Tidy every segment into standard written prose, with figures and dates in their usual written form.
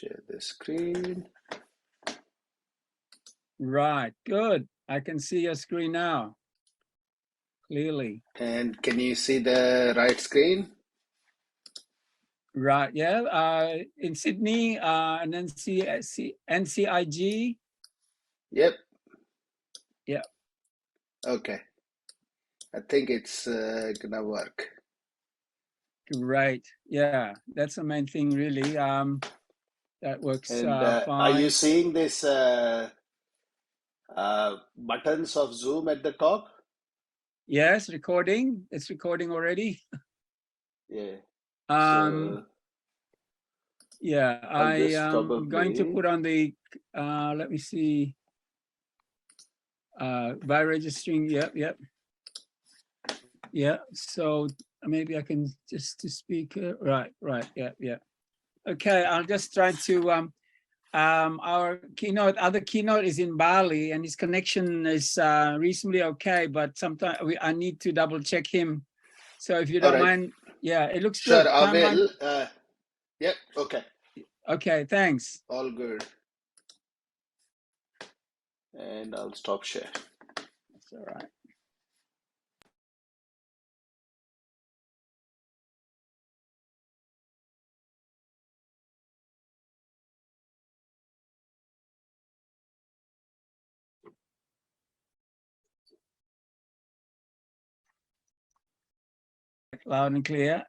share the screen. Right, good. I can see your screen now, clearly. And can you see the right screen? Right, yeah. In Sydney, and then NCIG. Yep. Yeah. Okay. I think it's gonna work. Great. Yeah, that's the main thing, really. That works And fine. are you seeing this buttons of Zoom at the top? Yes, recording. It's recording already. Yeah. Yeah, I am going to put on the, let me see, by registering, yep. Yeah, so maybe I can just to speak, right, yeah. Okay, I'll just try to, our keynote, other keynote is in Bali and his connection is reasonably okay, but sometimes I need to double check him. So if you don't mind, yeah, it looks good. Sure, I will. Yep, okay. Okay, thanks. All good. And I'll stop share. That's all right. Loud and clear.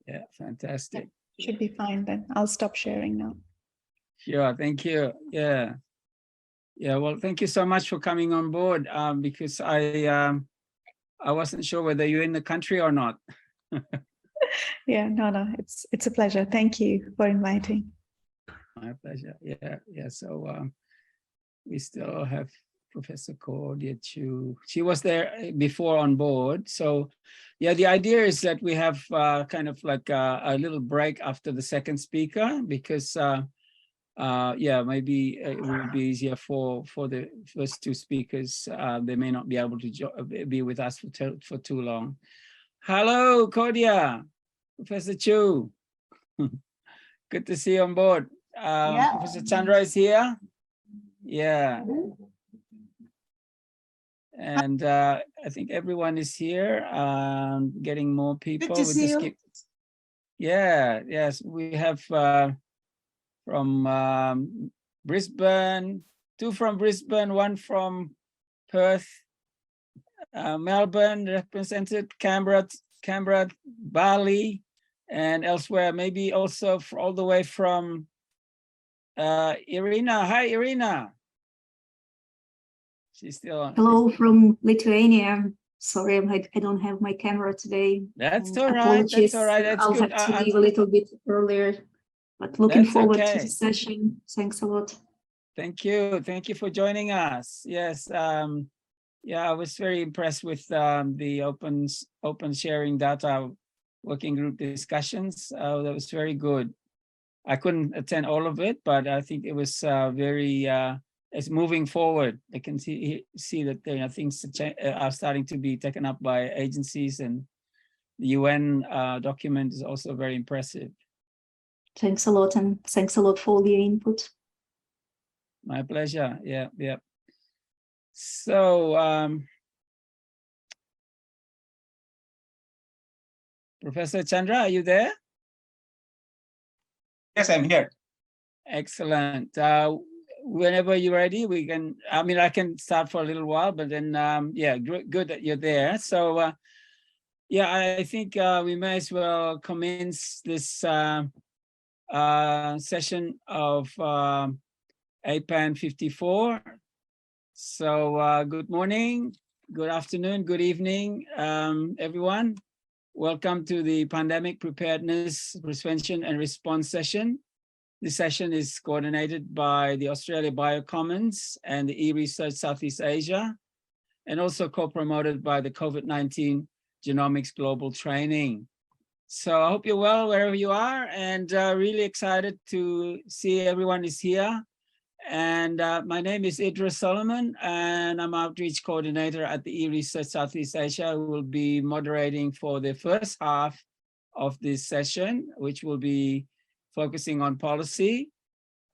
Yeah, fantastic. Should be fine then. I'll stop sharing now. Sure, thank you. Yeah, well, thank you so much for coming on board, because I wasn't sure whether you're in the country or not. Yeah, no, it's a pleasure. Thank you for inviting. My pleasure. Yeah. So we still have Professor Cordia too. She was there before on board. So yeah, the idea is that we have kind of like a little break after the second speaker, because yeah, maybe it would be easier for the first two speakers. They may not be able to be with us for too long. Hello, Cordia, Professor Chu. Good to see you on board. Yeah. Professor Tjandra is here. Yeah. And I think everyone is here. Getting more people. Good to see you. Yeah, yes, we have from Brisbane, 2 from Brisbane, 1 from Perth, Melbourne represented, Canberra, Bali, and elsewhere, maybe also all the way from Irina. Hi, Irina. She's still on. Hello from Lithuania. Sorry, I don't have my camera today. That's all right. Apologies. That's all right. That's I'll good. have to leave a little bit earlier, but looking forward to the session. Thanks a lot. Thank you. Thank you for joining us. Yes. Yeah, I was very impressed with the open sharing data working group discussions. That was very good. I couldn't attend all of it, but I think it was very, it's moving forward. I can see that things are starting to be taken up by agencies, and the UN document is also very impressive. Thanks a lot, and thanks a lot for all your input. My pleasure. Yeah. So, Professor Tjandra, are you there? Yes, I'm here. Excellent. Whenever you're ready, we can, I can start for a little while, but then, yeah, good that you're there. So, yeah, I think we may as well commence this session of APAN 54. So, good morning, good afternoon, good evening, everyone. Welcome to the Pandemic Preparedness, Prevention and Response session. This session is coordinated by the Australia Biocommons and the eResearch Southeast Asia, and also co-promoted by the COVID-19 Genomics Global Training. So I hope you're well wherever you are, and really excited to see everyone is here. And my name is Idris Sulaiman, and I'm Outreach Coordinator at the eResearch Southeast Asia, who will be moderating for the first half of this session, which will be focusing on policy.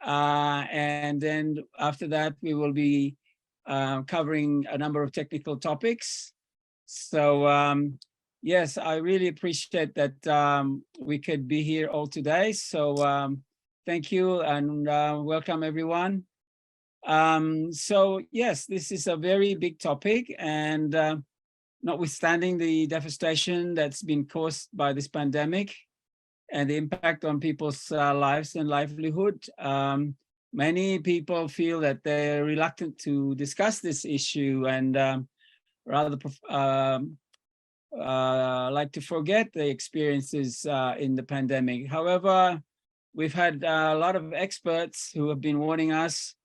And then after that, we will be covering a number of technical topics. So yes, I really appreciate that we could be here all today. So thank you and welcome everyone. So yes, this is a very big topic, and notwithstanding the devastation that's been caused by this pandemic and the impact on people's lives and livelihood, many people feel that they're reluctant to discuss this issue and rather like to forget the experiences in the pandemic. However, we've had a lot of experts who have been warning us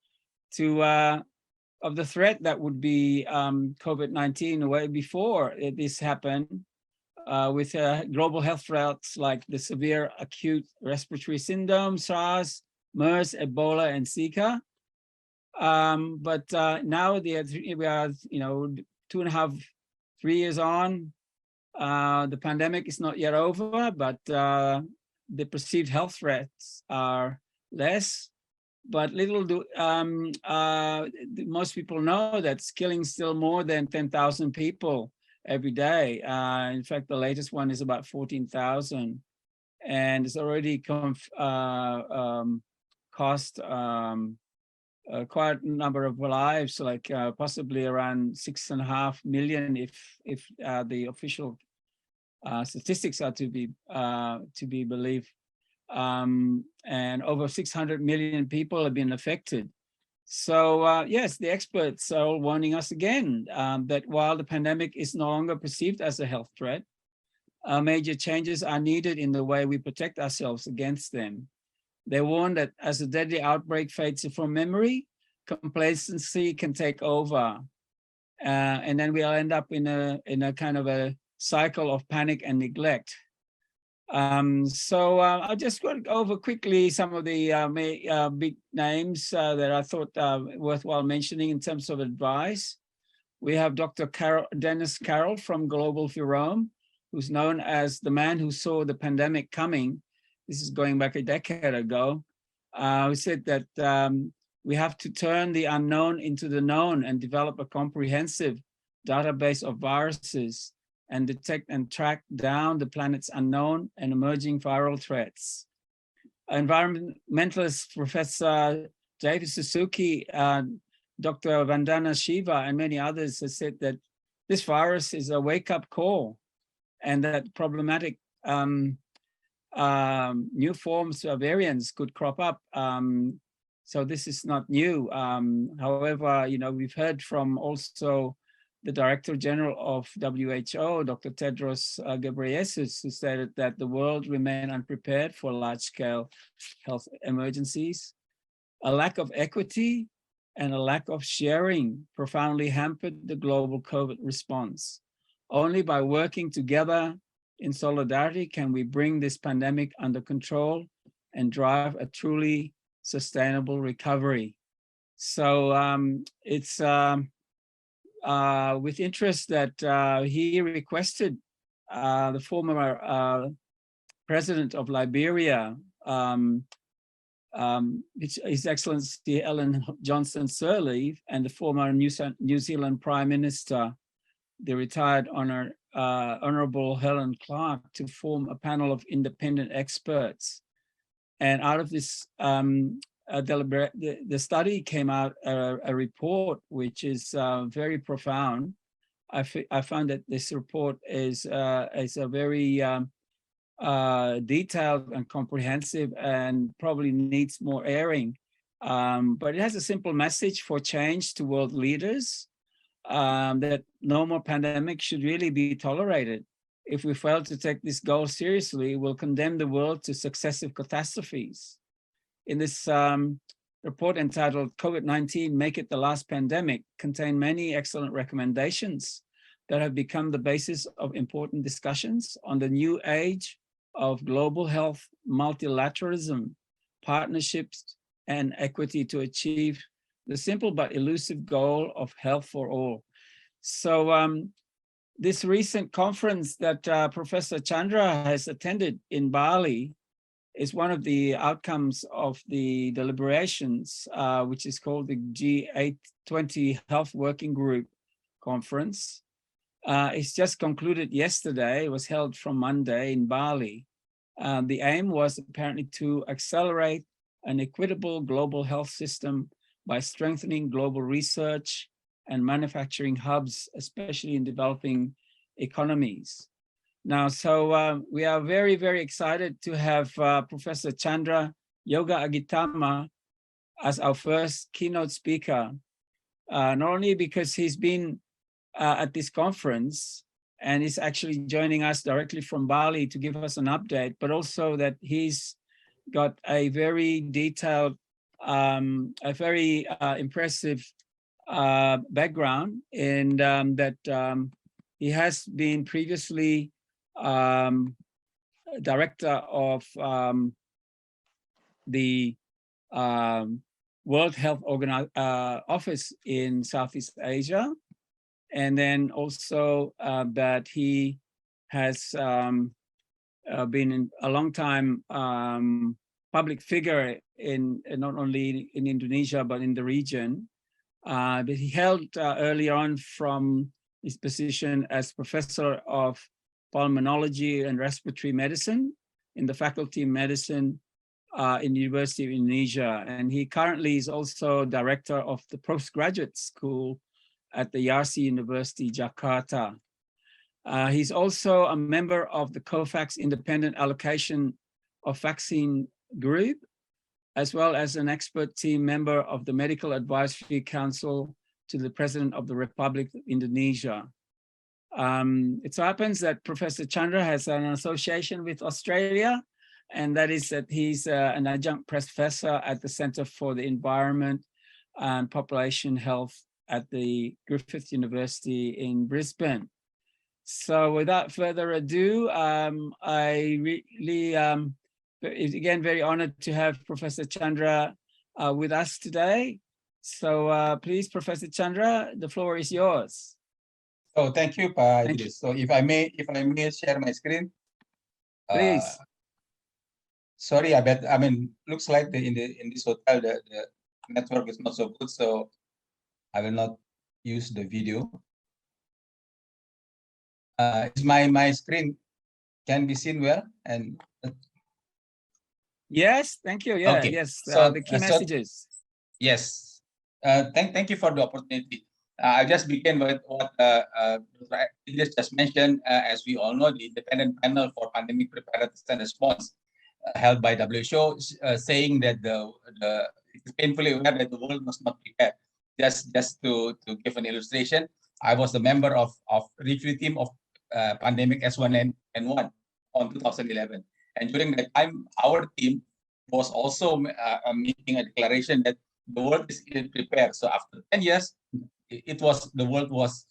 of the threat that would be COVID-19 way before this happened, with global health threats like the severe acute respiratory syndrome, SARS, MERS, Ebola, and Zika. But now we are 2.5, 3 years on. The pandemic is not yet over, but the perceived health threats are less. But little do most people know that it's killing still more than 10,000 people every day. In fact, the latest one is about 14,000, and it's already cost quite a number of lives, like possibly around 6.5 million if the official statistics are to be believed. And over 600 million people have been affected. So yes, the experts are all warning us again that while the pandemic is no longer perceived as a health threat, major changes are needed in the way we protect ourselves against them. They warn that as the deadly outbreak fades from memory, complacency can take over, and then we'll end up in a kind of a cycle of panic and neglect. So I'll just go over quickly some of the big names that I thought worthwhile mentioning in terms of advice. We have Dr. Dennis Carroll from Global Virome, who's known as the man who saw the pandemic coming. This is going back a decade ago. Who said that we have to turn the unknown into the known and develop a comprehensive database of viruses and detect and track down the planet's unknown and emerging viral threats. Environmentalist Professor David Suzuki, Dr. Vandana Shiva, and many others have said that this virus is a wake-up call and that problematic new forms of variants could crop up. So this is not new. However, we've heard from also the Director General of WHO, Dr. Tedros Ghebreyesus, who stated that the world remained unprepared for large-scale health emergencies. A lack of equity and a lack of sharing profoundly hampered the global COVID response. Only by working together in solidarity can we bring this pandemic under control and drive a truly sustainable recovery. So it's with interest that he requested the former president of Liberia, His Excellency Ellen Johnson Sirleaf, and the former New Zealand Prime Minister, the retired Honorable Helen Clark, to form a panel of independent experts. And out of this the study came out a report which is very profound. I found that this report is a very detailed and comprehensive and probably needs more airing. But it has a simple message for change to world leaders, that no more pandemic should really be tolerated. If we fail to take this goal seriously, we'll condemn the world to successive catastrophes. In this report entitled COVID-19, Make It the Last Pandemic, contain many excellent recommendations that have become the basis of important discussions on the new age of global health, multilateralism, partnerships, and equity to achieve the simple but elusive goal of health for all. So this recent conference that Professor Tjandra has attended in Bali is one of the outcomes of the deliberations, which is called the G820 Health Working Group Conference. It's just concluded yesterday. It was held from Monday in Bali. The aim was apparently to accelerate an equitable global health system by strengthening global research and manufacturing hubs, especially in developing economies. Now, so we are very, very excited to have Professor Tjandra Yoga Aditama as our first keynote speaker, not only because he's been at this conference and is actually joining us directly from Bali to give us an update, but also that he's got a very detailed, a very impressive background, and that he has been previously director of the World Health Office in Southeast Asia, and then also that he has been a long time public figure in not only in Indonesia but in the region. But he held early on from his position as professor of pulmonology and respiratory medicine in the Faculty of Medicine in the University of Indonesia. And he currently is also director of the postgraduate school at the eRSEA University, Jakarta. He's also a member of the COVAX Independent Allocation of Vaccine Group, as well as an expert team member of the Medical Advisory Council to the President of the Republic of Indonesia. It so happens that Professor Tjandra has an association with Australia, and that is that he's an adjunct professor at the Center for the Environment and Population Health at the Griffith University in Brisbane. So without further ado, I really, again, very honored to have Professor Tjandra with us today. So please, Professor Tjandra, the floor is yours. So thank you, Idris. So if I may share my screen. Please. Sorry, I mean, looks like in this hotel the network is not so good, so I will not use the video. Is my screen can be seen well? And yes, thank you. Yeah, okay. Yes, So the key messages. Yes, thank you for the opportunity. I just begin with what Idris just mentioned. As we all know, the Independent Panel for Pandemic Preparedness and Response held by WHO, saying that it's painfully aware that the world was not prepared. Just to give an illustration, I was a member of review team of pandemic S1N1 on 2011, and during that time, our team was also making a declaration that the world is ill prepared. So after 10 years, the world was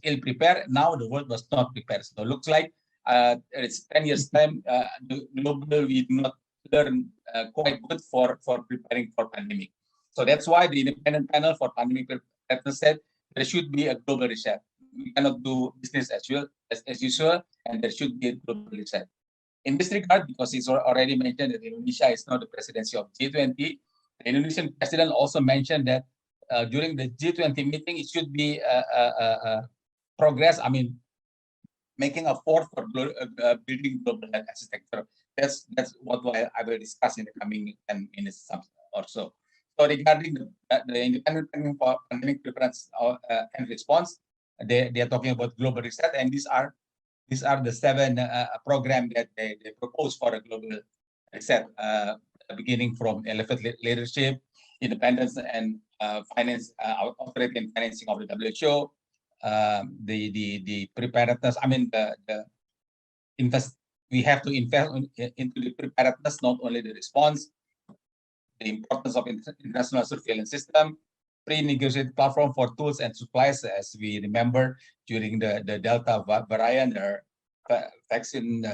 ill prepared. Now the world was not prepared. So it looks like it's 10 years time. Globally, we do not learn quite good for preparing for pandemic. So that's why the Independent Panel for Pandemic Preparedness said there should be a global reset. We cannot do business as usual, and there should be a global reset. In this regard, because it's already mentioned that Indonesia is now the presidency of G20, the Indonesian president also mentioned that during the G20 meeting, it should be progress. I mean, making a effort for building global health architecture. That's what I will discuss in the coming 10 minutes or so. So regarding the Independent Panel for Pandemic Preparedness and Response, they are talking about global reset, and these are the 7 programs that they propose for a global reset, beginning from elephant leadership, independence and finance, authority and financing of the WHO, the preparedness. I mean, we have to invest into the preparedness, not only the response, the importance of international surveillance system, pre-negotiated platform for tools and supplies. As we remember, during the Delta variant, there are vaccine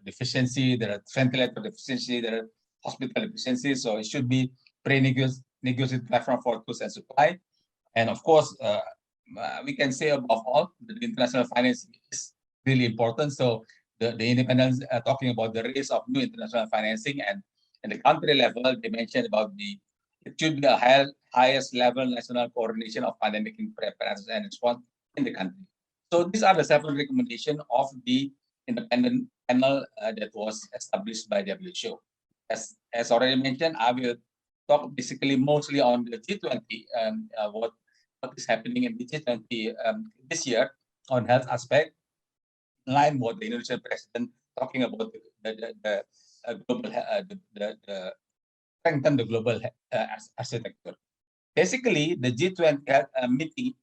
deficiency, there are ventilator deficiency, there are hospital deficiency. So it should be pre-negotiated platform for tools and supply. And of course, we can say above all, the international finance is really important. So the independents talking about the raise of new international financing, and the country level, they mentioned about it should be a highest level national coordination of pandemic preparedness and response in the country. So these are the several recommendations of the independent panel that was established by WHO. As already mentioned, I will talk basically mostly on the G20, what is happening in the G20 this year on health aspect, in line with the Indonesian president talking about the global strengthen the global architecture. Basically, the G20 meeting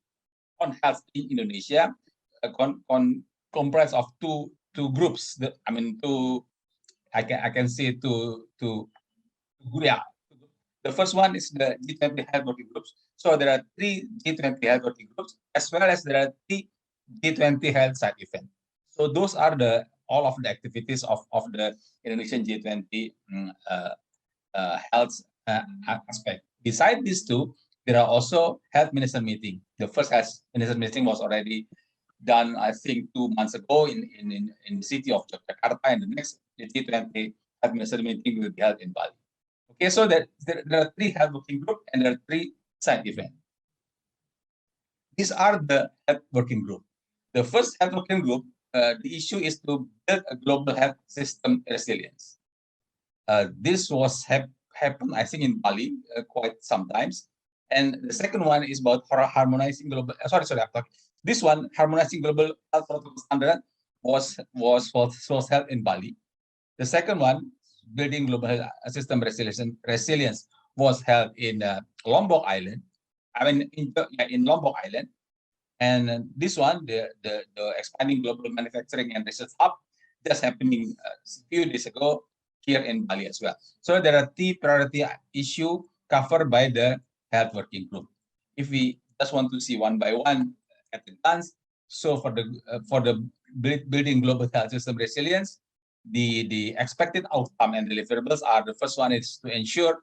on health in Indonesia comprised of two groups. I can say two groups. The first one is the G20 health working groups. So there are 3 G20 health working groups, as well as there are 3 G20 health side events. So those are all of the activities of the Indonesian G20 health aspect. Besides these two, there are also health minister meeting. The first health minister meeting was already done, I think, 2 months ago in the city of Jakarta, and the next G20 health minister meeting will be held in Bali. Okay, so there are 3 health working groups and there are 3 side events. These are the health working group. The first health working group, the issue is to build a global health system resilience. This was happened, I think, in Bali quite sometimes. And the second one is about harmonizing global. This one, harmonizing global health protocol standard, was held in Bali. The second one, building global health system resilience, was held in Lombok Island. In Lombok Island. And this one, the expanding global manufacturing and research hub, just happening a few days ago here in Bali as well. So there are 3 priority issues covered by the health working group. If we just want to see one by one at a glance, so for the building global health system resilience, the expected outcome and deliverables are: the first one is to ensure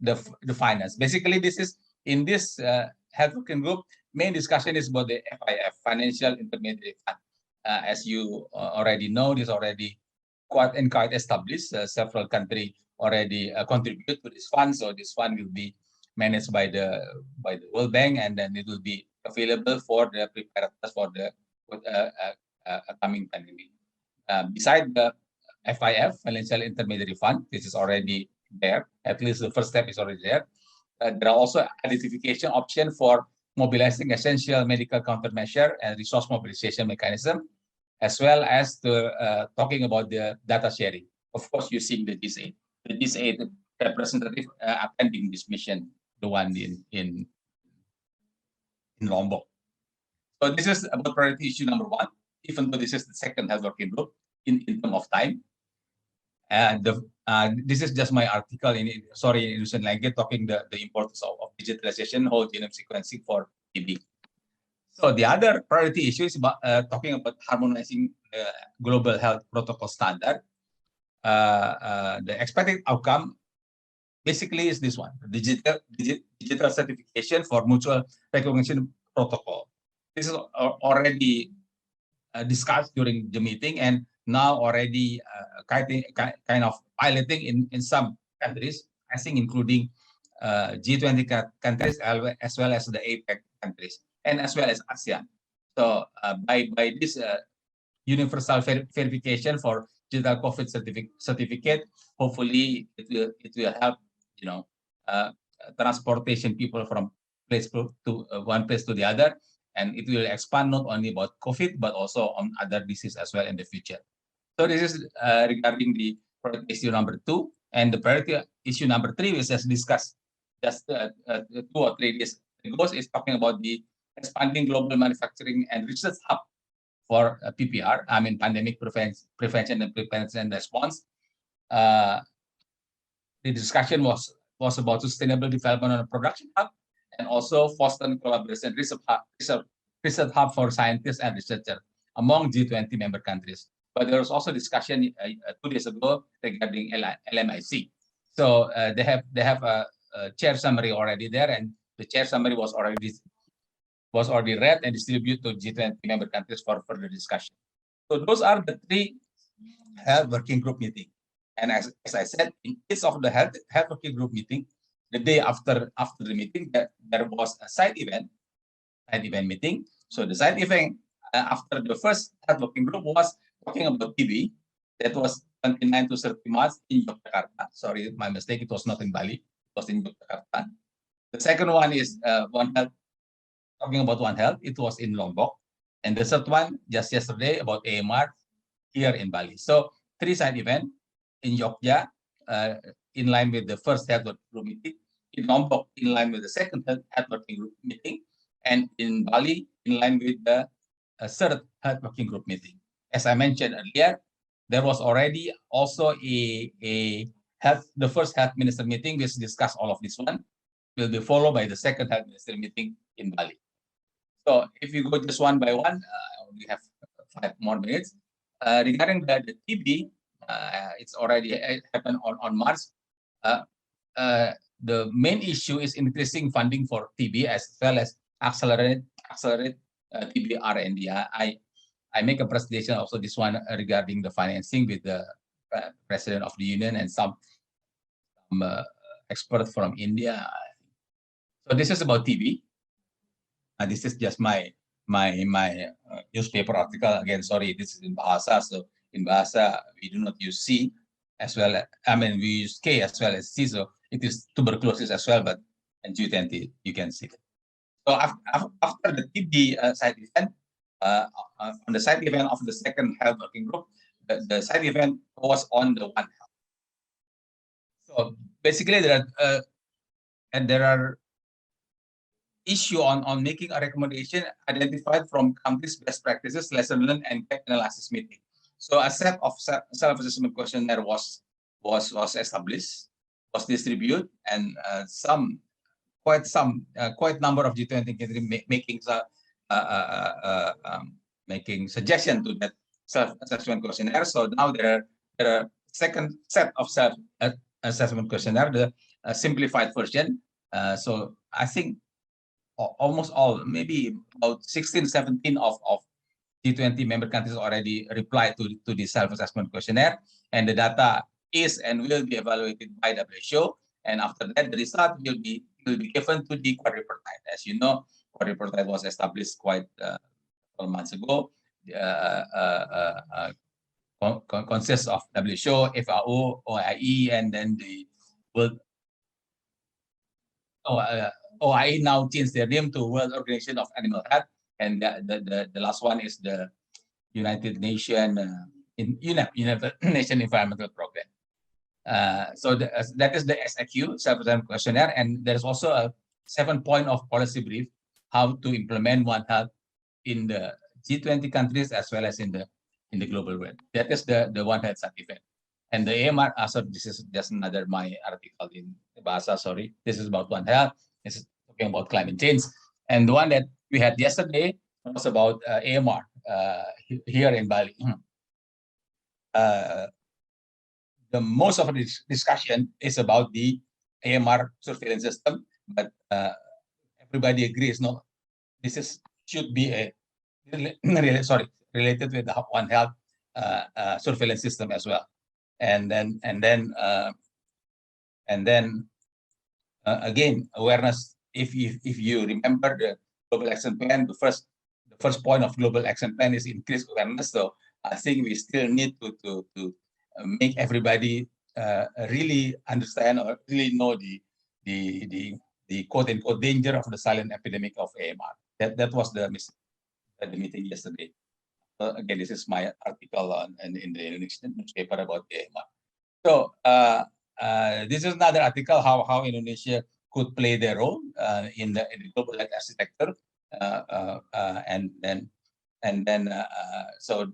the finance. Basically, this is in this health working group, main discussion is about the FIF, Financial Intermediary Fund. As you already know, this already quite established. Several countries already contribute to this fund, so this fund will be managed by the World Bank, and then it will be available for the preparedness for the coming pandemic. Beside the FIF, Financial Intermediary Fund, this is already there. At least the first step is already there. There are also identification options for mobilizing essential medical countermeasure and resource mobilization mechanism, as well as talking about the data sharing. Of course, using the G8. The G8 representative attending this mission, the one in Lombok. So this is about priority issue number 1, even though this is the second health working group in terms of time. And this is just my article in Indonesian language talking the importance of digitalization, whole genome sequencing for TB. So the other priority issue is about talking about harmonizing the global health protocol standard. The expected outcome basically is this one: digital certification for mutual recognition protocol. This is already discussed during the meeting, and now already kind of piloting in some countries, I think including G20 countries as well as the APEC countries, and as well as ASEAN. So by this universal verification for digital COVID certificate, hopefully it will help, transportation people from place to one place to the other, and it will expand not only about COVID but also on other diseases as well in the future. So this is regarding the priority issue number 2, and the priority issue number 3, which is discussed just 2 or 3 days ago, is talking about the expanding global manufacturing and research hub for PPR, pandemic prevention and preparedness and response. The discussion was about sustainable development on a production hub, and also fostering collaboration research hub for scientists and researchers among G20 member countries. But there was also discussion 2 days ago regarding LMIC. So they have a chair summary already there, and the chair summary was already read and distributed to G20 member countries for further discussion. So those are the 3 health working group meeting. And as I said, in each of the health working group meeting, the day after the meeting, there was a side event meeting. So the side event after the first health working group was talking about TB. That was 29 to 30 March in Yogyakarta. Sorry, my mistake. It was not in Bali. It was in Yogyakarta. The second one is One Health, talking about One Health. It was in Lombok. And the third one, just yesterday, about AMR here in Bali. So 3 side events in Yogyakarta, in line with the first health working group meeting, in Lombok, in line with the second health working group meeting, and in Bali, in line with the third health working group meeting. As I mentioned earlier, there was already also the first health minister meeting, which discussed all of this one, will be followed by the second health minister meeting in Bali. So if you go just one by one, we have 5 more minutes. Regarding the TB, it's already happened on March. The main issue is increasing funding for TB as well as accelerate TB R&D. I make a presentation also this one regarding the financing with the president of the union and some experts from India. So this is about TB. This is just my newspaper article. Again, sorry, this is in Bahasa. So in Bahasa, we do not use C as well. We use K as well as C. So it is tuberculosis as well, but in G20, you can see it. So after the TB side event, on the side event of the second health working group, the side event was on the One Health. So basically, there are issue on making a recommendation identified from countries' best practices, lesson learned, and gap analysis meeting. So a set of self-assessment questionnaire was established, was distributed, and quite number of G20 countries making suggestion to that self-assessment questionnaire. So now there are second set of self-assessment questionnaire, the simplified version. So I think almost all, maybe about 16, 17 of G20 member countries already replied to the self-assessment questionnaire, and the data is and will be evaluated by WHO. And after that, the result will be given to the quadripartite. As you know, quadripartite was established quite a couple months ago. Consists of WHO, FAO, OIE, and then the World. OIE now changed their name to World Organization of Animal Health, and the last one is the United Nations United Nations Environmental Program. So that is the SAQ, self-assessment questionnaire, and there's also a 7-point of policy brief how to implement One Health in the G20 countries as well as in the global world. That is the One Health certificate. And the AMR, so this is just another my article in Bahasa, sorry. This is about One Health. This is talking about climate change. And the one that we had yesterday was about AMR here in Bali. The most of the discussion is about the AMR surveillance system, but everybody agrees, no, this should be related with the One Health surveillance system as well. And then again, awareness. If you remember the global action plan, the first point of global action plan is increased awareness. So I think we still need to make everybody really understand or really know the quote unquote danger of the silent epidemic of AMR. That was the meeting yesterday. Again, this is my article in the Indonesian newspaper about AMR. So this is another article how Indonesia could play their role in the global health architecture, so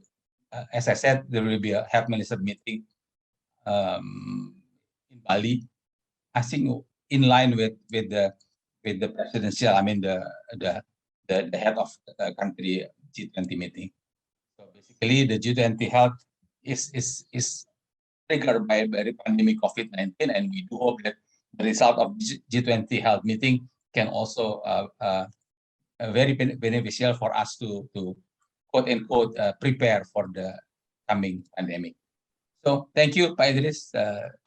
as I said, there will be a health minister meeting in Bali. I think in line with the presidential, the head of the country G20 meeting. So basically, the G20 health is triggered by the pandemic COVID-19, and we do hope that the result of G20 health meeting can also very beneficial for us to quote unquote prepare for the coming pandemic. So thank you, Pak Idris.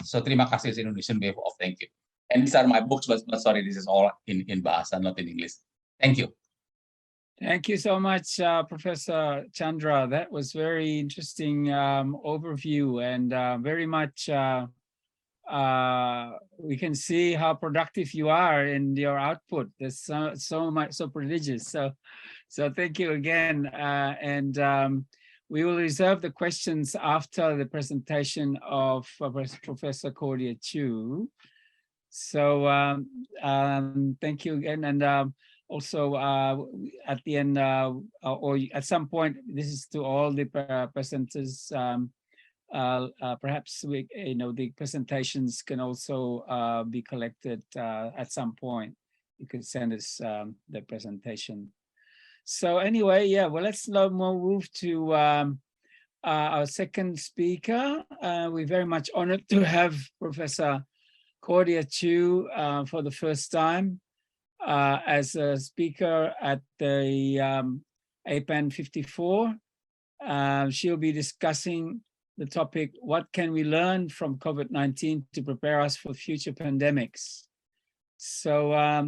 So terima kasih is Indonesian way of thank you. And these are my books, but sorry, this is all in Bahasa, not in English. Thank you. Thank you so much, Professor Tjandra. That was very interesting overview, and very much we can see how productive you are in your output. There's so much, so prodigious. So thank you again, and we will reserve the questions after the presentation of Professor Cordia Chu. So thank you again, and also at the end or at some point, this is to all the presenters. Perhaps the presentations can also be collected at some point. You could send us the presentation. So anyway, yeah, well, let's now move to our second speaker. We're very much honored to have Professor Cordia Chu for the first time as a speaker at the APAN 54. She'll be discussing the topic, what can we learn from COVID-19 to prepare us for future pandemics? So a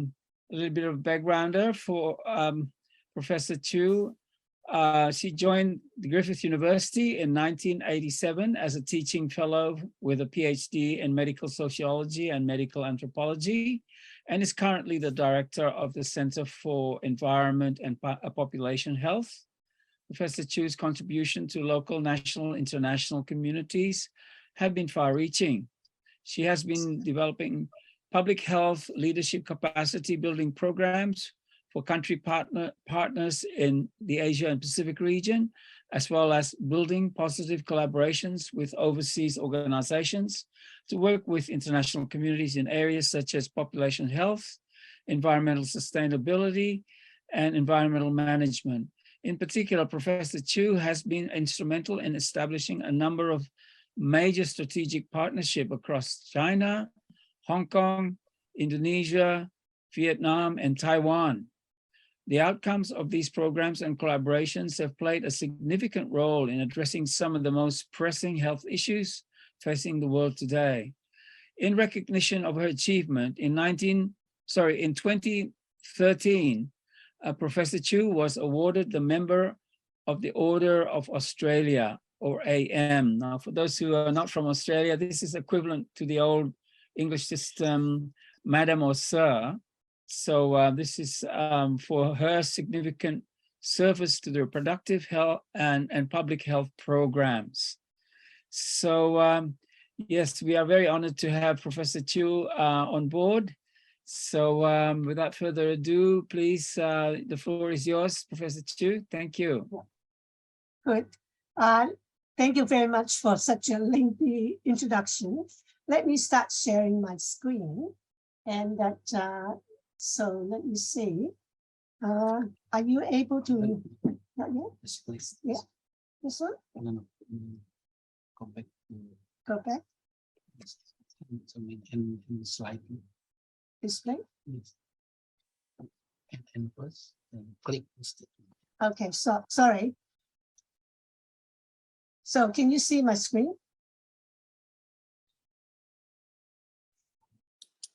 little bit of backgrounder for Professor Chu. She joined the Griffith University in 1987 as a teaching fellow with a PhD in medical sociology and medical anthropology, and is currently the director of the Center for Environment and Population Health. Professor Chu's contribution to local, national, international communities have been far-reaching. She has been developing public health leadership capacity building programs for country partners in the Asia and Pacific region, as well as building positive collaborations with overseas organizations to work with international communities in areas such as population health, environmental sustainability, and environmental management. In particular, Professor Chu has been instrumental in establishing a number of major strategic partnerships across China, Hong Kong, Indonesia, Vietnam, and Taiwan. The outcomes of these programs and collaborations have played a significant role in addressing some of the most pressing health issues facing the world today. In recognition of her achievement, in 2013, Professor Chu was awarded the Member of the Order of Australia, or AM. Now, for those who are not from Australia, this is equivalent to the old English system, Madam or Sir. So this is for her significant service to the reproductive health and public health programs. So yes, we are very honored to have Professor Chu on board. So without further ado, please, the floor is yours, Professor Chu. Thank you. Good. Thank you very much for such a lengthy introduction. Let me start sharing my screen. And that, so let me see. Are you able to? Not yet? Yes, please. Yeah. This one? No. Go back. Go back. So we can slide. Display? Yes. And first, click. Okay, so sorry. So can you see my screen?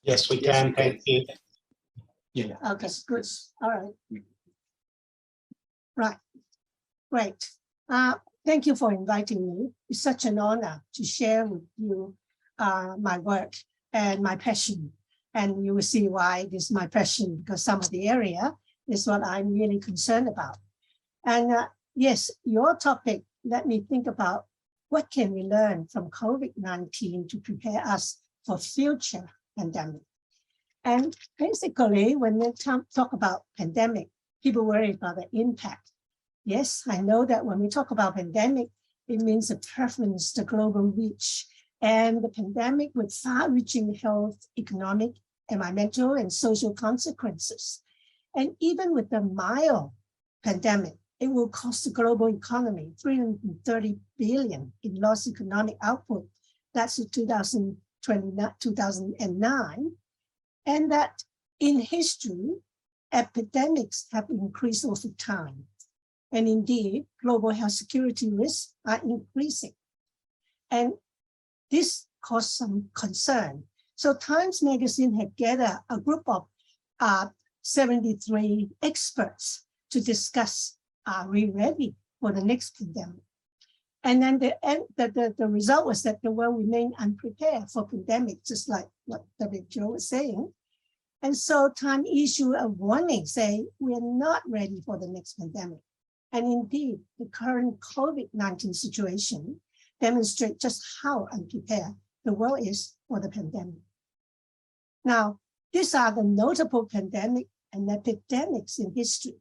Yes, we can. Thank you. Yeah. Okay, good. All right. Right. Great. Thank you for inviting me. It's such an honor to share with you my work and my passion. And you will see why this is my passion, because some of the area is what I'm really concerned about. And yes, your topic, let me think about what can we learn from COVID-19 to prepare us for future pandemic. And basically, when we talk about pandemic, people worry about the impact. Yes, I know that when we talk about pandemic, it means a preference to global reach. And the pandemic with far-reaching health, economic, environmental, and social consequences. And even with the mild pandemic, it will cost the global economy $330 billion in lost economic output. That's in 2009. And that in history, epidemics have increased over time. And indeed, global health security risks are increasing. And this caused some concern. So Times Magazine had gathered a group of 73 experts to discuss, are we ready for the next pandemic? And then the result was that the world remained unprepared for pandemic, just like what WHO was saying. And so Time issued a warning saying, we are not ready for the next pandemic. And indeed, the current COVID-19 situation demonstrates just how unprepared the world is for the pandemic. Now, these are the notable pandemic and epidemics in history.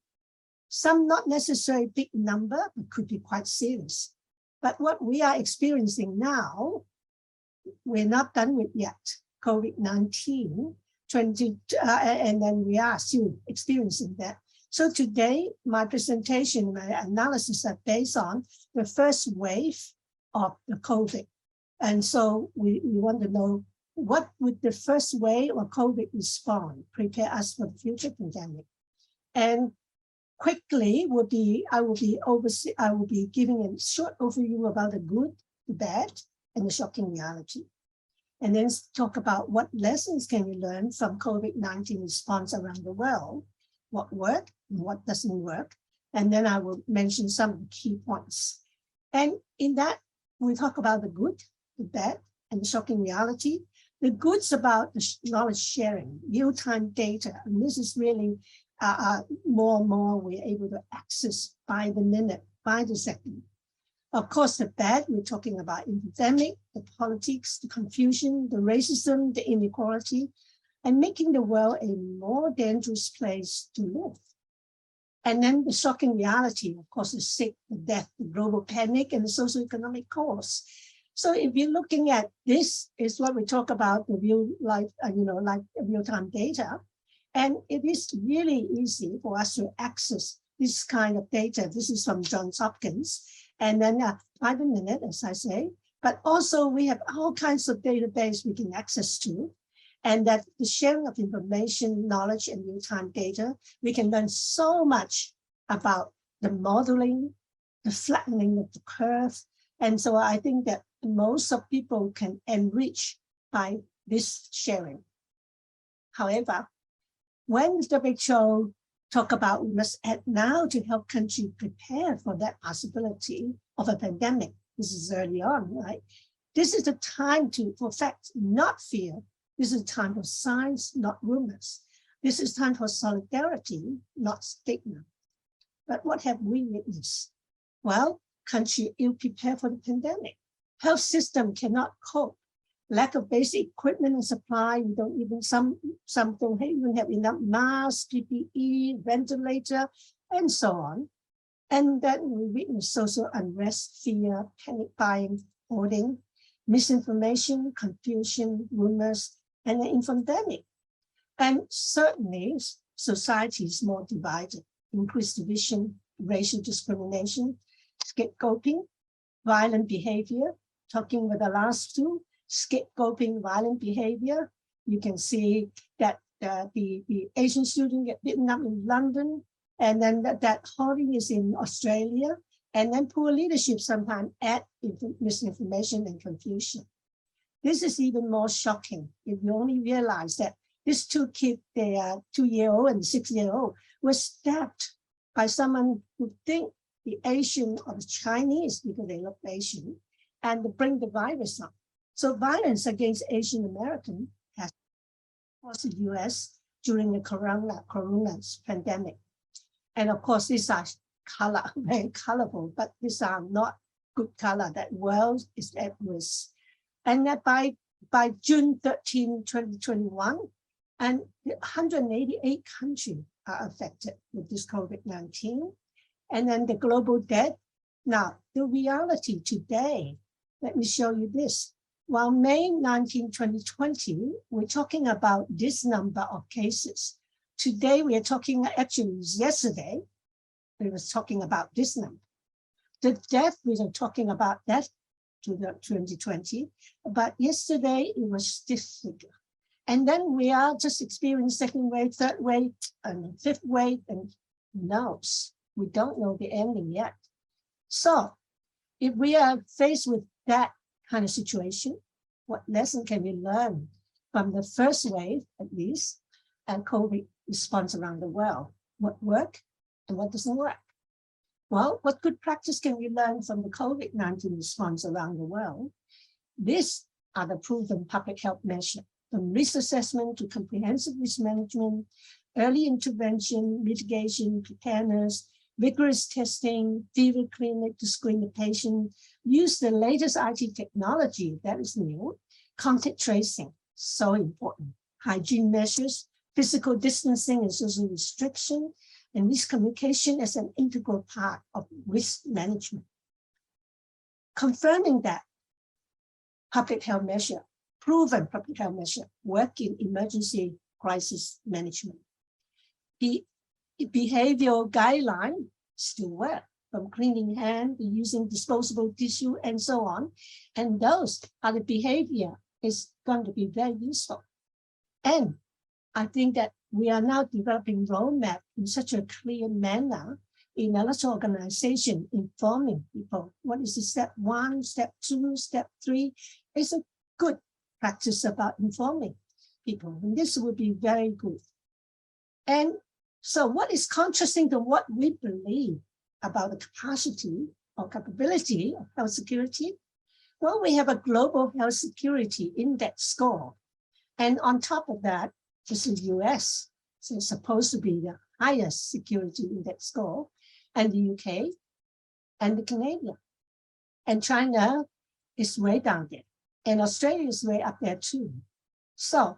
Some not necessarily big number, but could be quite serious. But what we are experiencing now, we're not done with yet. COVID-19, and then we are still experiencing that. So today, my presentation, my analysis are based on the first wave of the COVID. And so we want to know what would the first wave of COVID respond, prepare us for the future pandemic. And quickly I will be giving a short overview about the good, the bad, and the shocking reality. And then talk about what lessons can we learn from COVID-19 response around the world, what worked and what doesn't work. And then I will mention some of the key points. And in that, we talk about the good, the bad, and the shocking reality. The good's about the knowledge sharing, real-time data. And this is really more and more we're able to access by the minute, by the second. Of course, the bad, we're talking about epidemic, the politics, the confusion, the racism, the inequality, and making the world a more dangerous place to live. And then the shocking reality, of course, the sick, the death, the global panic, and the socioeconomic cause. So if you're looking at this, is what we talk about the real-time data. And it is really easy for us to access this kind of data. This is from Johns Hopkins. And then by the minute, as I say, but also we have all kinds of database we can access to. And that the sharing of information, knowledge, and real-time data, we can learn so much about the modeling, the flattening of the curve. And so I think that most of people can enrich by this sharing. However, when the WHO talk about we must act now to help countries prepare for that possibility of a pandemic, this is early on, right? This is the time for facts, not fear. This is time for science, not rumors. This is time for solidarity, not stigma. But what have we witnessed? Well, countries ill-prepared for the pandemic. Health system cannot cope. Lack of basic equipment and supply. We don't even, some don't even have enough masks, PPE, ventilator, and so on. And then we witness social unrest, fear, panic buying, hoarding, misinformation, confusion, rumors, and the infodemic. And certainly society is more divided, increased division, racial discrimination, scapegoating, violent behavior, talking with the last two, scapegoating, violent behavior. You can see that the Asian student get beaten up in London, and then that hoarding is in Australia, and then poor leadership sometimes add misinformation and confusion. This is even more shocking if you only realize that these two kids, they are 2-year-old and 6-year-old, were stabbed by someone who think the Asian or the Chinese because they look Asian, and to bring the virus up. So violence against Asian American has across the US during the corona pandemic. And of course, these are very colorful, but these are not good color. That world is at risk. And that by June 13, 2021, and 188 countries are affected with this COVID-19. And then the global death. Now, the reality today, let me show you this. While May 19, 2020, we're talking about this number of cases. Today, we are talking, actually yesterday, we was talking about this number. The death, we are talking about that to the 2020, but yesterday it was this figure. And then we are just experiencing second wave, third wave, and fifth wave, and who knows We don't know the ending yet. So if we are faced with that kind of situation, what lesson can we learn from the first wave, at least, and COVID response around the world? What worked and what doesn't work? Well, what good practice can we learn from the COVID-19 response around the world? These are the proven public health measures, from risk assessment to comprehensive risk management, early intervention, mitigation, preparedness, vigorous testing, fever clinic to screen the patient, use the latest IT technology that is new, contact tracing, so important, hygiene measures, physical distancing and social restriction, and risk communication as an integral part of risk management. Confirming that public health measure, proven public health measure, work in emergency crisis management. The behavioral guideline still work, from cleaning hand to using disposable tissue and so on. And those are the behavior is going to be very useful. And I think that we are now developing roadmap in such a clear manner in a lot of organization, informing people what is the step 1, step 2, step 3. It's a good practice about informing people, and this would be very good. And so what is contrasting to what we believe about the capacity or capability of health security? Well, we have a global health security index score. And on top of that, this is the US. So it's supposed to be the highest security index score, and the UK and the Canadian. And China is way down there. And Australia is way up there too. So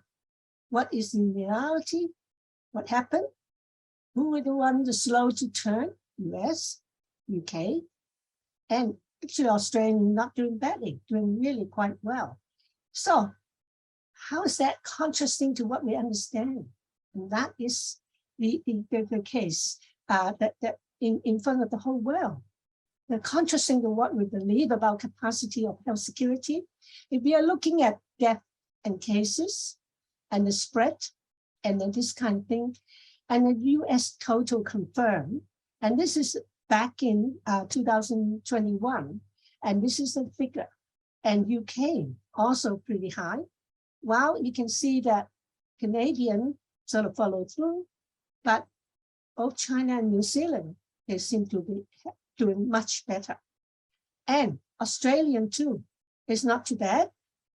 what is the reality? What happened? Who were the ones slow to turn? US, UK, and actually Australia not doing badly, doing really quite well. So how is that contrasting to what we understand? And that is the case that in front of the whole world. The contrasting to what we believe about capacity of health security. If we are looking at death and cases and the spread and then this kind of thing, and the US total confirmed, and this is back in 2021, and this is the figure, and UK also pretty high. Well, you can see that Canadian sort of follow through, but both China and New Zealand, they seem to be doing much better. And Australian too is not too bad,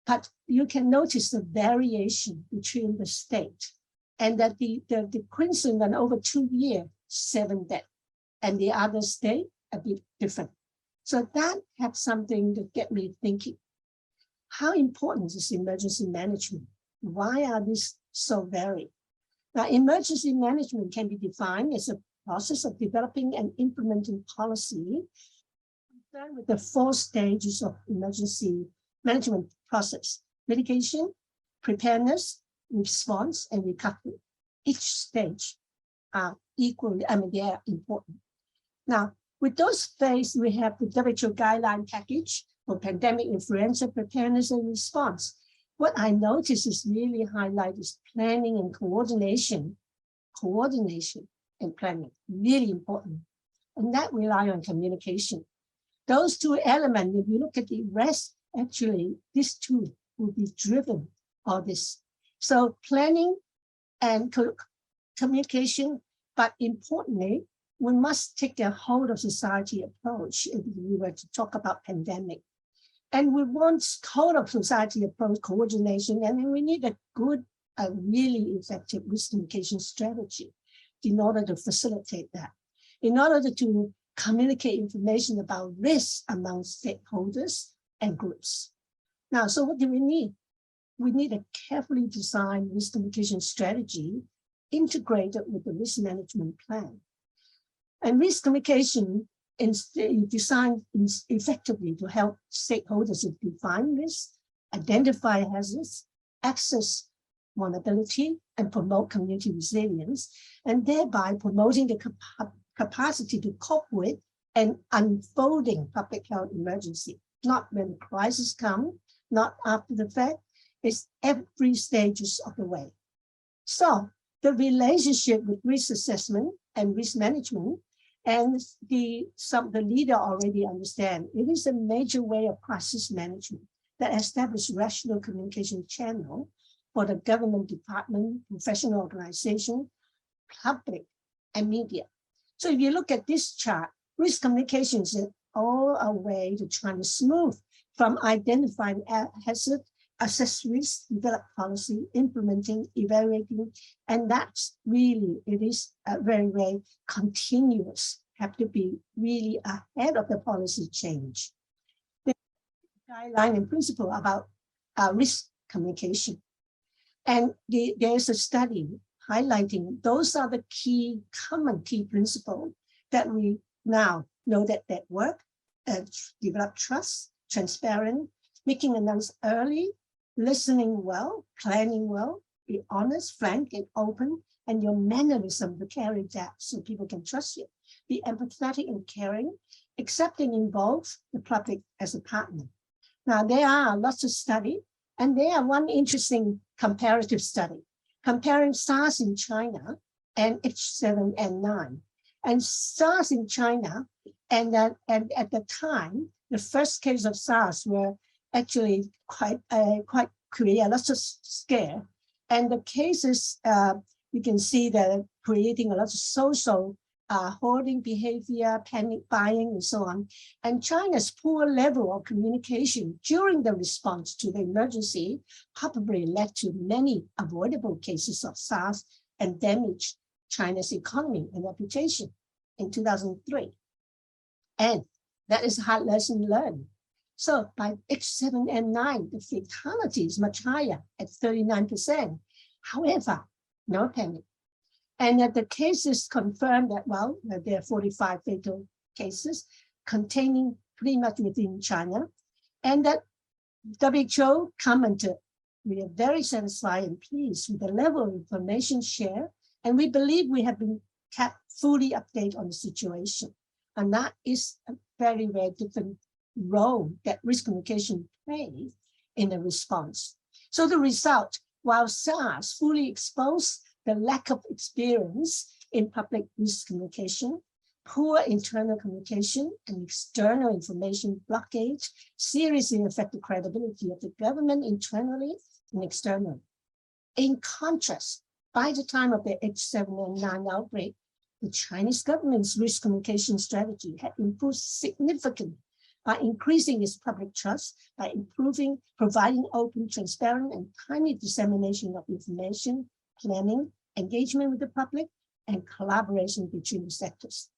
but you can notice the variation between the state, and that the Queensland over 2 years, 7 deaths, and the other state a bit different. So that had something to get me thinking. How important is emergency management? Why are these so varied? Now, emergency management can be defined as a process of developing and implementing policy concerned with the 4 stages of emergency management process: mitigation, preparedness, response, and recovery. Each stage are equally, they are important. Now, with those phases, we have the WHO guideline package for pandemic influenza preparedness and response. What I notice is really highlight is planning and coordination and planning, really important. And that rely on communication. Those 2 elements, if you look at the rest, actually, these 2 will be driven all this. So planning and communication, but importantly, we must take a whole of society approach if we were to talk about pandemic. And we want whole of society approach coordination, and we need a good, really effective risk communication strategy in order to facilitate that, in order to communicate information about risk among stakeholders and groups. Now, so what do we need? We need a carefully designed risk communication strategy integrated with the risk management plan. And risk communication is designed effectively to help stakeholders to define risk, identify hazards, access vulnerability, and promote community resilience, and thereby promoting the capacity to cope with an unfolding public health emergency, not when the crisis comes, not after the fact, it's every stages of the way. So the relationship with risk assessment and risk management And the leader already understand it is a major way of crisis management that established rational communication channel for the government department, professional organization, public, and media. So if you look at this chart, risk communications is all a way to try to smooth from identifying hazard, assess risk, develop policy, implementing, evaluating, and that's really, it is very, very continuous, have to be really ahead of the policy change. The guideline and principle about risk communication. And there's a study highlighting those are the common key principles that we now know that work, develop trust, transparent, making announcements early, listening well, planning well, be honest, frank, and open, and your mannerism to carry that so people can trust you. Be empathetic and caring, accept and involve the public as a partner. Now, there are lots of studies, and there are one interesting comparative study comparing SARS in China and H7N9. And SARS in China, and at the time, the first case of SARS were actually quite create lots of scare. And the cases, you can see that creating a lot of social hoarding behavior, panic buying, and so on. And China's poor level of communication during the response to the emergency probably led to many avoidable cases of SARS and damaged China's economy and reputation in 2003. And that is a hard lesson learned. So by H7N9, the fatality is much higher at 39%. However, no panic. And that the cases confirmed that, well, there are 45 fatal cases containing pretty much within China. And that WHO commented, we are very satisfied and pleased with the level of information shared. And we believe we have been kept fully updated on the situation. And that is a very, very different role that risk communication plays in the response. So the result, while SARS fully exposed the lack of experience in public risk communication, poor internal communication, and external information blockage seriously affect the credibility of the government internally and externally. In contrast, by the time of the H7N9 outbreak, the Chinese government's risk communication strategy had improved significantly by increasing its public trust, by providing open, transparent, and timely dissemination of information, planning, engagement with the public, and collaboration between the sectors.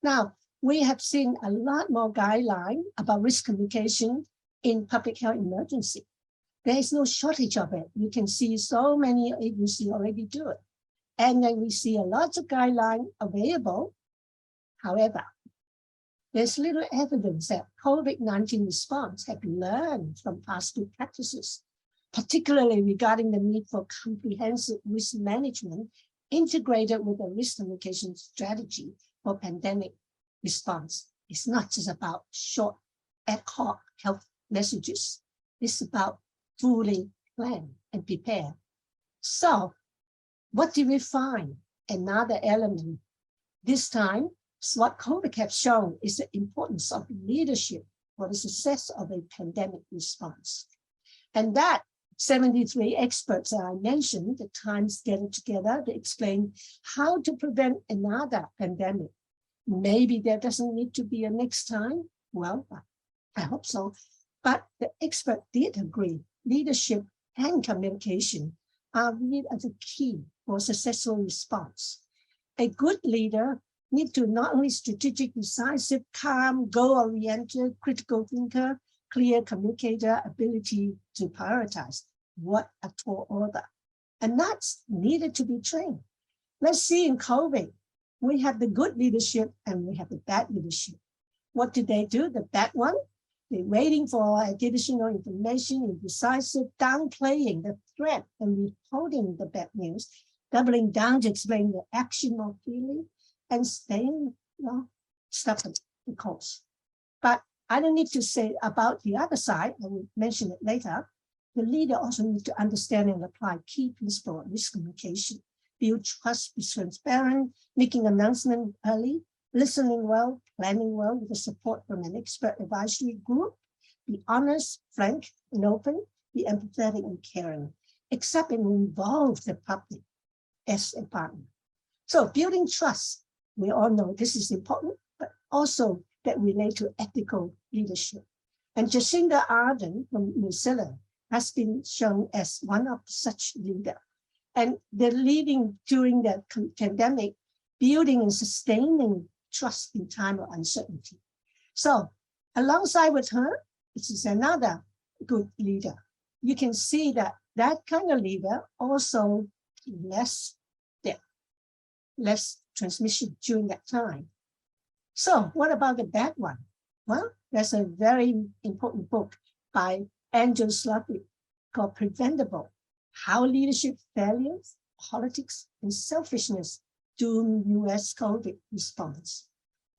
Now, we have seen a lot more guidelines about risk communication in public health emergency. There is no shortage of it. You can see so many agencies already do it. And then we see a lot of guidelines available. However, there's little evidence that COVID-19 response have been learned from past good practices, particularly regarding the need for comprehensive risk management integrated with a risk communication strategy for pandemic response. It's not just about short ad hoc health messages. It's about fully plan and prepare. So what did we find? Another element. This time, what COVID has shown is the importance of leadership for the success of a pandemic response. And that 73 experts that I mentioned, the times gathered together to explain how to prevent another pandemic. Maybe there doesn't need to be a next time. Well, I hope so. But the expert did agree, leadership and communication are really the key for successful response. A good leader needs to not only strategic, decisive, calm, goal-oriented, critical thinker, clear communicator, ability to prioritize what a tall order. And that's needed to be trained. Let's see in COVID, we have the good leadership and we have the bad leadership. What did they do? The bad one, they're waiting for additional information, indecisive, downplaying the threat and withholding the bad news, doubling down to explain the action or feeling, and staying stubborn the course. But I don't need to say about the other side, I will mention it later. The leader also needs to understand and apply key principles of risk communication, build trust, be transparent, making announcement early, listening well, planning well with the support from an expert advisory group, be honest, frank, and open, be empathetic and caring, accept and involve the public as a partner. So building trust, we all know this is important, but also that relate to ethical leadership. And Jacinda Ardern from New Zealand has been shown as one of such leaders. And they're leading during the pandemic, building and sustaining trust in time of uncertainty. So alongside with her, this is another good leader. You can see that that kind of leader also less death, less transmission during that time. So what about the bad one? Well, there's a very important book by Andrew Slavik called Preventable: How Leadership Failures, Politics, and Selfishness Doom US COVID Response.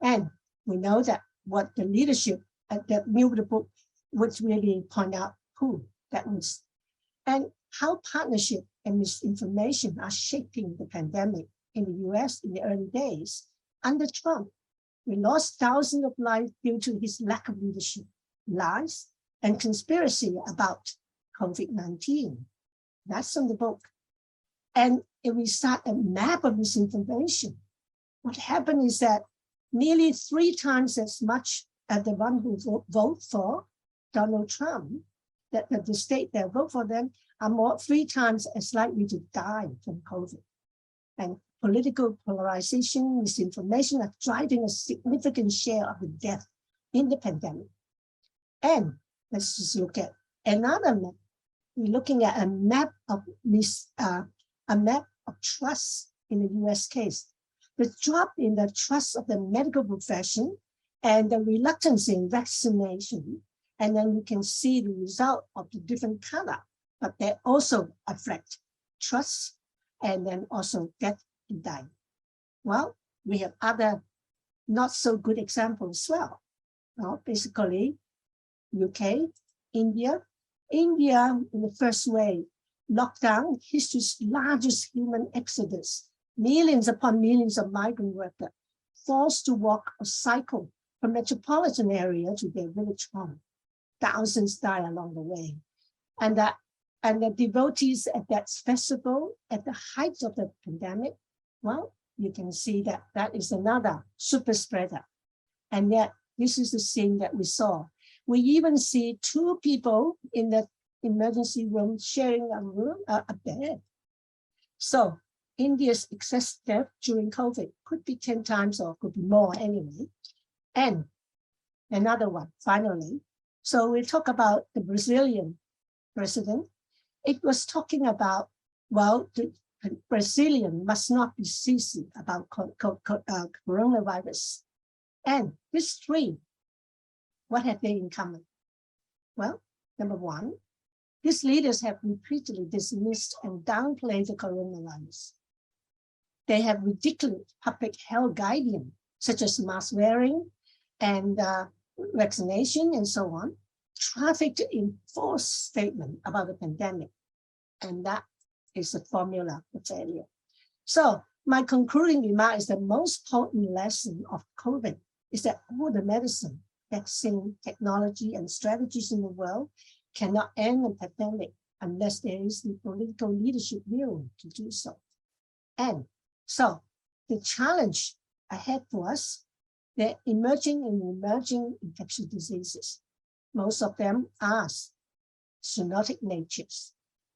And we know that what the leadership at that new book would really point out who that was, and how partnership and misinformation are shaping the pandemic in the US in the early days. Under Trump, we lost thousands of lives due to his lack of leadership, lies, and conspiracy about COVID-19. That's in the book. And if we start a map of misinformation, what happened is that nearly 3 times as much as the one who vote for Donald Trump, that the state that vote for them are 3 times as likely to die from COVID. And political polarization, misinformation are driving a significant share of the death in the pandemic. And let's just look at another map. We're looking at a map of trust in the US case. The drop in the trust of the medical profession and the reluctance in vaccination. And then we can see the result of the different color, but they also affect trust and then also death and dying. Well, we have other not so good examples as well. Well, basically, UK, India in the first wave, lockdown, history's largest human exodus, millions upon millions of migrant workers forced to walk or cycle from metropolitan area to their village home. Thousands died along the way. And the devotees at that festival at the height of the pandemic, well, you can see that that is another super spreader. And yet this is the scene that we saw. We even see 2 people in the emergency room sharing a bed. So India's excess death during COVID could be 10 times or could be more anyway. And another one, finally. So we talk about the Brazilian president. It was talking about, well, the Brazilian must not be ceasing about coronavirus. And these 3, what have they in common? Well, number 1, these leaders have repeatedly dismissed and downplayed the coronavirus. They have ridiculed public health guidelines, such as mask wearing and vaccination and so on, trafficked in false statement about the pandemic. And that is a formula for failure. So my concluding remark is the most potent lesson of COVID is that all the medicine, vaccine, technology, and strategies in the world cannot end a pandemic unless there is the political leadership will to do so. And so the challenge ahead for us, they're emerging infectious diseases. Most of them are zoonotic natures,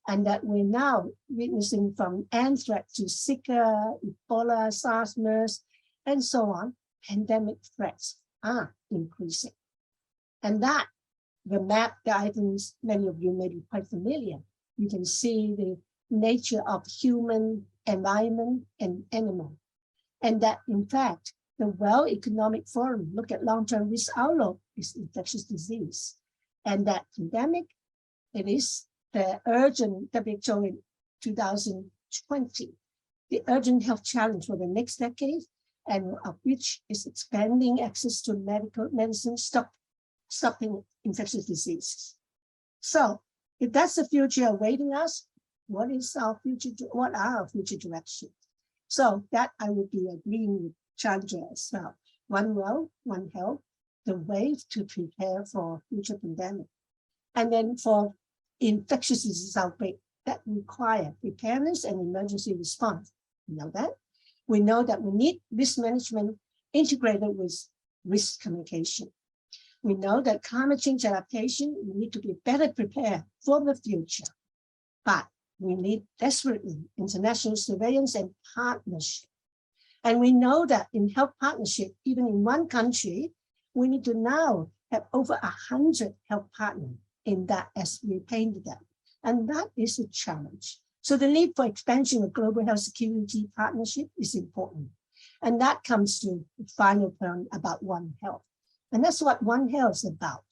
and that we're now witnessing from anthrax to Zika, Ebola, SARS, MERS, and so on, pandemic threats are increasing. And that, the map that I think many of you may be quite familiar, you can see the nature of human, environment, and animal. And that, in fact, the World Economic Forum look at long-term risk outlook is infectious disease. And that pandemic, it is the urgent WHO in 2020, the urgent health challenge for the next decade, and of which is expanding access to medical medicine, stopping infectious diseases. So if that's the future awaiting us, what is our future? What are our future directions? So that I would be agreeing with Tjandra as well. One World, One Health, the way to prepare for future pandemic. And then for infectious disease outbreak that require preparedness and emergency response. You know that? We know that we need risk management integrated with risk communication. We know that climate change adaptation, we need to be better prepared for the future. But we need desperately international surveillance and partnership. And we know that in health partnership, even in one country, we need to now have over 100 health partners in that as we painted that. And that is a challenge. So the need for expansion of global health security partnership is important. And that comes to the final point about One Health. And that's what One Health is about.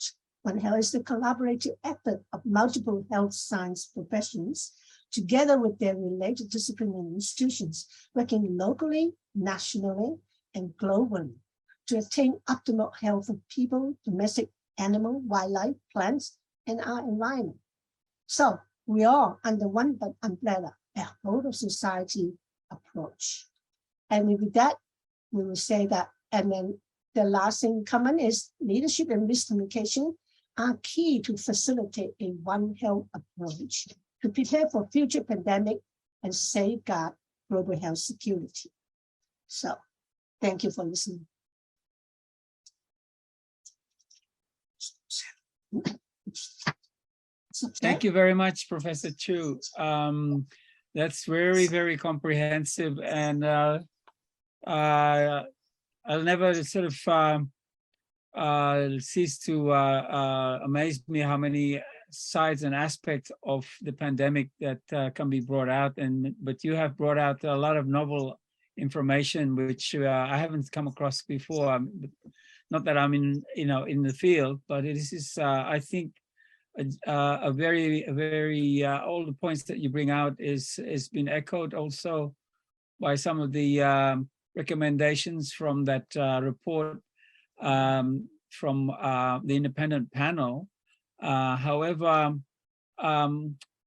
One Health is the collaborative effort of multiple health science professions together with their related disciplinary institutions, working locally, nationally, and globally to attain optimal health of people, domestic animal, wildlife, plants, and our environment. So we are under one umbrella, a whole of society approach. And with that, we will say that, and then the last thing common is leadership and risk communication are key to facilitate a One Health approach to prepare for future pandemic and safeguard global health security. So thank you for listening. Thank you very much, Professor Chu. That's very, very comprehensive, and I'll never sort of cease to amaze me how many sides and aspects of the pandemic that can be brought out. But you have brought out a lot of novel information which I haven't come across before. Not that I'm in the field, but it is I think a very all the points that you bring out is been echoed also by some of the recommendations from that report from the independent panel. However,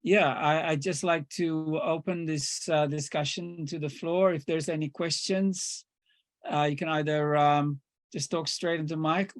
yeah, I'd just like to open this discussion to the floor. If there's any questions, you can either just talk straight into the mic,